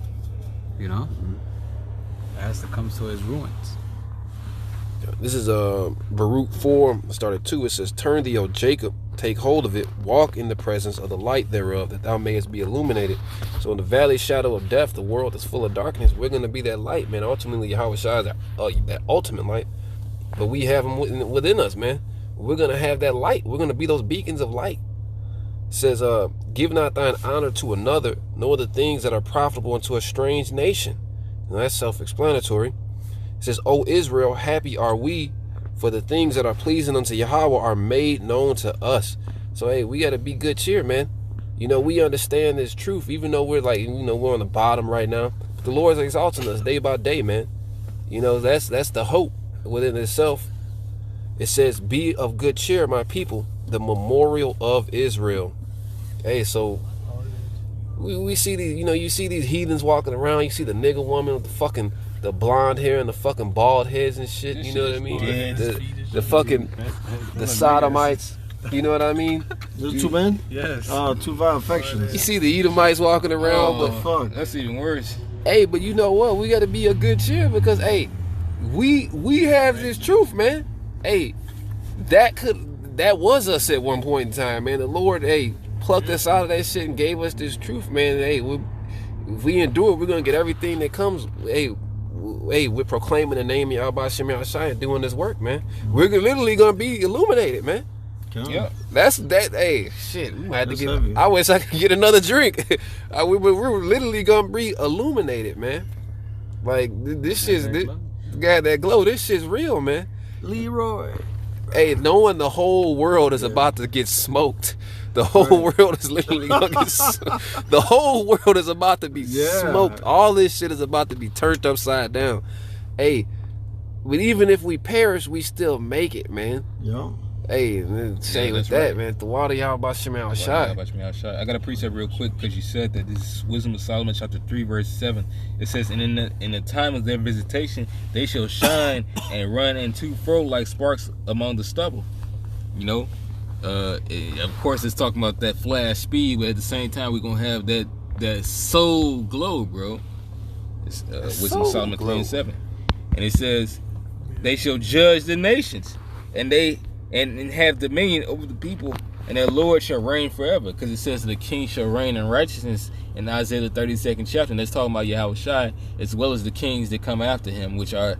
D: It has to come to his ruins.
A: This is Baruch 4, started 2. It says, "Turn thee, O Jacob, take hold of it, walk in the presence of the light thereof, that thou mayest be illuminated." So in the valley shadow of death, the world is full of darkness. We're going to be that light, man. Ultimately, Yahweh Shai is that ultimate light. But we have him within us, man. We're going to have that light. We're going to be those beacons of light. It says, "Give not thine honor to another, nor the things that are profitable unto a strange nation." Now, that's self-explanatory. It says, "O Israel, happy are we, for the things that are pleasing unto Yahweh are made known to us." So, hey, we got to be good cheer, man. We understand this truth, even though we're we're on the bottom right now. But the Lord is exalting us day by day, man. That's the hope within itself. It says, "Be of good cheer, my people, the memorial of Israel." Hey, so we see these, you see these heathens walking around. You see the nigga woman with the blonde hair and the fucking bald heads and shit. You know what I mean? The fucking the sodomites. You know what I mean?
B: There's two men?
D: Yes.
B: Two violent factions.
A: You see the Edomites walking around, but
B: fuck.
C: That's even worse.
A: hey, but you know what? We got to be a good cheer because hey, we have this truth, man. Hey, that was us at one point in time, man. The Lord, hey, plucked us out of that shit and gave us this truth, man. Hey, if we endure, we're gonna get everything that comes. Hey, we're proclaiming the name of Yahweh Shem Yahshai and doing this work, man. We're literally gonna be illuminated, man.
C: Yeah,
A: That's that. Hey, shit, we might have to
B: That's
A: get.
B: heavy.
A: I wish I could get another drink. We're literally gonna be illuminated, man. Like this shit's got that glow. This shit's real, man.
B: Leroy.
A: Hey, knowing the whole world is about to get smoked. The whole world is literally gonna get. The whole world is about to be smoked. All this shit is about to be turned upside down. Hey, but even if we perish, we still make it, man.
B: Yeah.
A: Hey, man, say with
C: that's
A: that,
C: right.
A: man. The water y'all about Shem Yahshai.
C: I got a precept real quick because you said that this is Wisdom of Solomon chapter 3 verse 7. It says, "And in the time of their visitation, they shall shine and run in to fro like sparks among the stubble." Of course, it's talking about that flash speed, but at the same time, we're gonna have that soul glow, bro. It's Wisdom of Solomon 3 and 7, and it says, "They shall judge the nations, and have dominion over the people, and their Lord shall reign forever." Because it says the king shall reign in righteousness in Isaiah the 32nd chapter, and that's talking about Yahweh Shai, as well as the kings that come after him, which are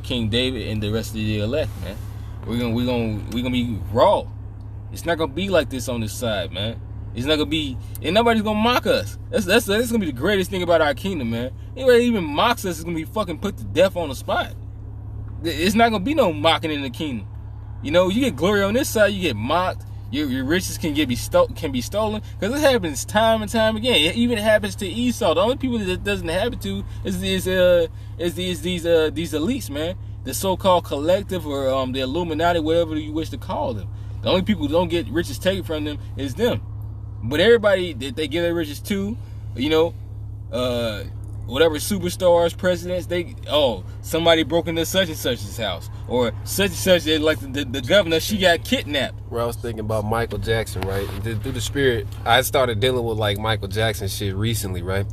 C: King David and the rest of the elect, man. We're gonna be raw. It's not gonna be like this on this side, man. It's not gonna be, and nobody's gonna mock us. That's gonna be the greatest thing about our kingdom, man. Anybody even mocks us is gonna be fucking put to death on the spot. It's not gonna be no mocking in the kingdom. You get glory on this side, you get mocked. Your riches can be stolen, because it happens time and time again. It even happens to Esau. The only people that it doesn't happen to is these elites, man. The so-called collective or the Illuminati, whatever you wish to call them. The only people who don't get riches taken from them is them. But everybody that they give their riches to, whatever superstars, presidents, somebody broke into such and such's house, or such and such, like the governor, she got kidnapped.
A: Where I was thinking about Michael Jackson, right? And through the spirit, I started dealing with like Michael Jackson shit recently, right?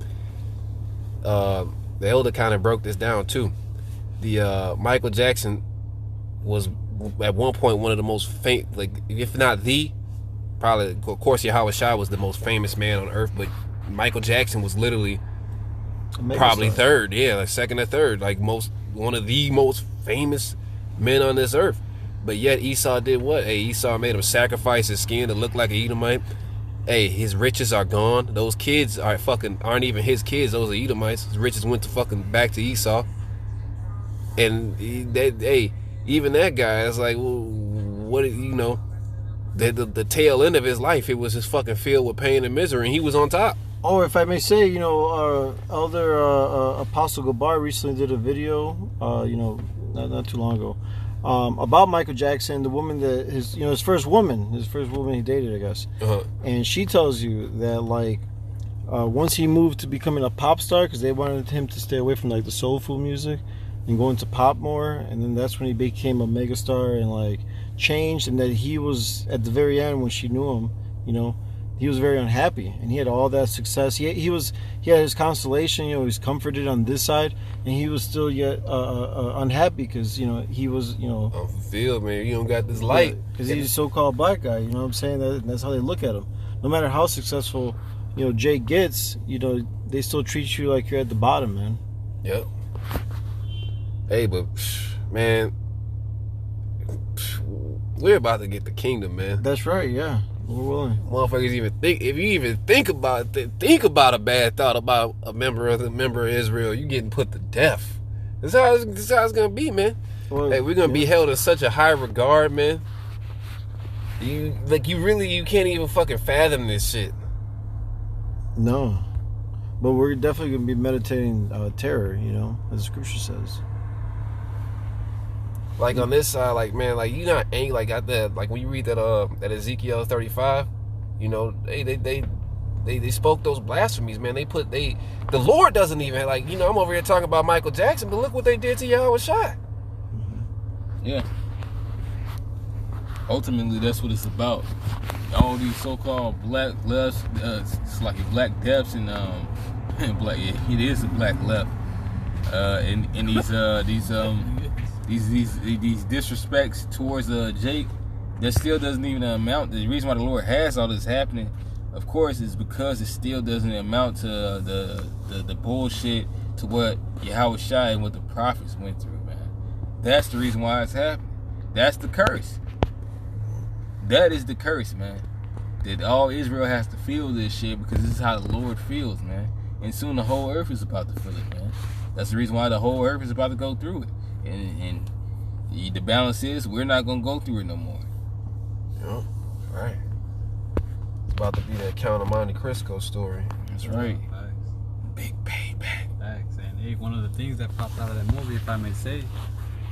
A: The elder kind of broke this down too. The Michael Jackson was at one point one of the most famous, like if not the, probably, of course Yahweh Shai was the most famous man on earth, but Michael Jackson was literally probably third, like second or third, like one of the most famous men on this earth. But yet Esau did what? Hey, Esau made him sacrifice his skin to look like an Edomite. Hey, his riches are gone. Those kids aren't even his kids. Those are Edomites. His riches went to fucking back to Esau. And even that guy is like, well, what, the tail end of his life, it was just fucking filled with pain and misery, and he was on top.
B: Oh, if I may say, Elder Apostle Gabar recently did a video, not too long ago, about Michael Jackson, the woman that his first woman he dated, I guess.
A: Uh-huh.
B: And she tells you that like once he moved to becoming a pop star, because they wanted him to stay away from like the soulful music and go into pop more, and then that's when he became a megastar and like changed, and that he was at the very end when she knew him, he was very unhappy, and he had all that success. He had his consolation, he was comforted on this side, and he was still yet unhappy because he was
A: Unfulfilled, man. You don't got this light
B: because he's a so-called black guy. You know what I'm saying? That's how they look at him. No matter how successful Jay gets, they still treat you like you're at the bottom, man.
A: Yep. Hey, but man, we're about to get the kingdom, man.
B: That's right. Yeah, we're willing.
A: Motherfuckers even think, if you even think about a bad thought about a member of Israel, you getting put to death. This how it's gonna be, man.
B: Well,
A: hey, we're gonna be held in such a high regard, man. You can't even fucking fathom this shit.
B: No, but we're definitely gonna be meditating terror, as the scripture says.
A: Like on this side, like man, like you not angry, like got that, like when you read that Ezekiel 35, they spoke those blasphemies, man. The Lord doesn't even like, I'm over here talking about Michael Jackson, but look what they did to Yahweh Shai.
C: Yeah. Ultimately, that's what it's about. All these so-called black lefts, it's like black deaths and black. Yeah, it is a black left. And these disrespects towards Jake, that still doesn't even amount. The reason why the Lord has all this happening, of course, is because it still doesn't amount to the bullshit to what Yahweh Shai and what the prophets went through, man. That's the reason why it's happening. That's the curse. That is the curse, man. That all Israel has to feel this shit because this is how the Lord feels, man. And soon the whole earth is about to feel it, man. That's the reason why the whole earth is about to go through it. And the balance is we're not going to go through it no more.
A: Yeah, right. It's about to be that Count of Monte Cristo story.
C: That's right.
D: Facts.
C: Big payback.
D: Facts. And hey, one of the things that popped out of that movie, if I may say,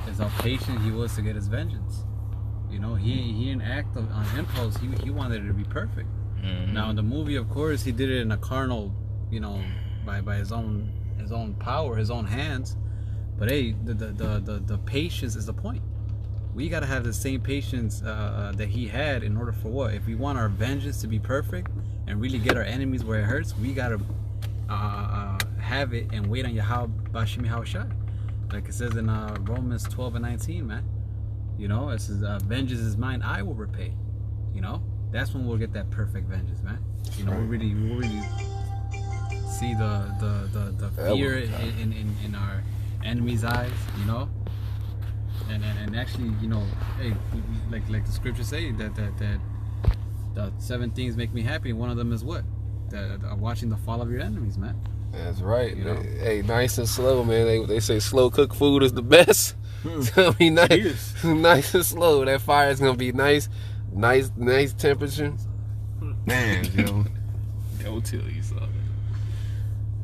D: is how patient he was to get his vengeance. He didn't act on impulse. He wanted it to be perfect.
C: Mm-hmm.
D: Now in the movie, of course, he did it in a carnal, by his own power, his own hands. But hey, the patience is the point. We gotta have the same patience that he had in order for what? If we want our vengeance to be perfect and really get our enemies where it hurts, we gotta have it and wait on Yahweh Bashim Shai. Like it says in Romans 12:19, man. It says, vengeance is mine, I will repay. That's when we'll get that perfect vengeance, man. We'll really see the fear in our enemies' eyes, and actually, hey, like the scriptures say that the 7 things make me happy. One of them is what? Watching the fall of your enemies, man.
A: That's right. Hey, nice and slow, man. They say slow cooked food is the best. It's gonna be nice, nice and slow. That fire is gonna be nice temperature. Man,
E: Go tell you something.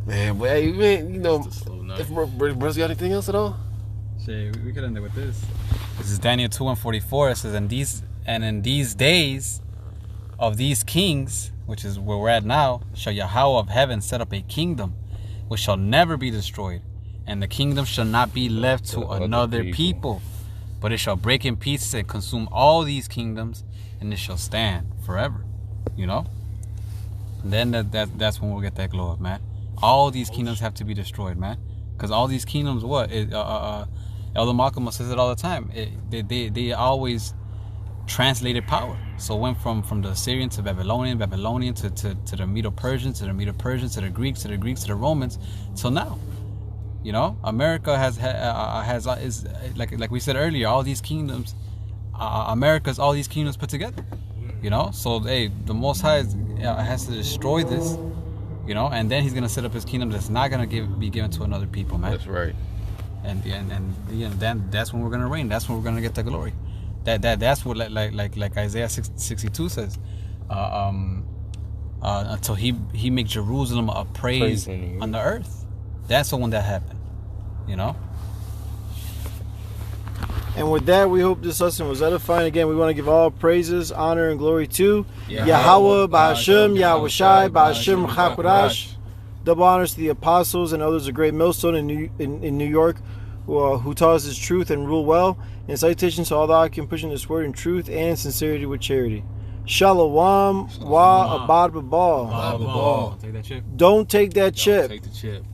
A: Man, but hey, man,
E: It's a slow night.
A: if Bruce, you got anything else at all?
D: Shit, we could end it with this. This is Daniel 2:44. It says, in these days of these kings, which is where we're at now, shall Yahweh of heaven set up a kingdom which shall never be destroyed, and the kingdom shall not be left to another people, but it shall break in pieces and consume all these kingdoms, and it shall stand forever. And then that's when we'll get that glow up, man. All these kingdoms have to be destroyed, man, because all these kingdoms, Elder Malcolm says it all the time. They always translated power. So it went from the Assyrian to Babylonian to the Medo-Persians, to the Medo-Persians, to the Greeks, to the Romans, till now. America is like we said earlier, all these kingdoms, America's all these kingdoms put together. So hey, the Most High has to destroy this, and then he's gonna set up his kingdom that's not gonna be given to another people, man.
A: That's right.
D: And then that's when we're gonna reign. That's when we're gonna get the glory. That's what like Isaiah 62 says. Until he make Jerusalem a praise on the earth. That's the one that happened.
B: And with that, we hope this lesson was edifying. Again, we want to give all praises, honor, and glory to Yahweh, Ba'ashem, Yahweh Shai, Ba'ashem, Chakodash. Double honors to the apostles and others of Great Millstone in New York who taught us his truth and rule well. And citations to all that can push in this word in truth and in sincerity with charity. Shalom wa abad babal.
C: Ball.
D: Take that chip.
B: Don't take that chip.
C: Take the chip.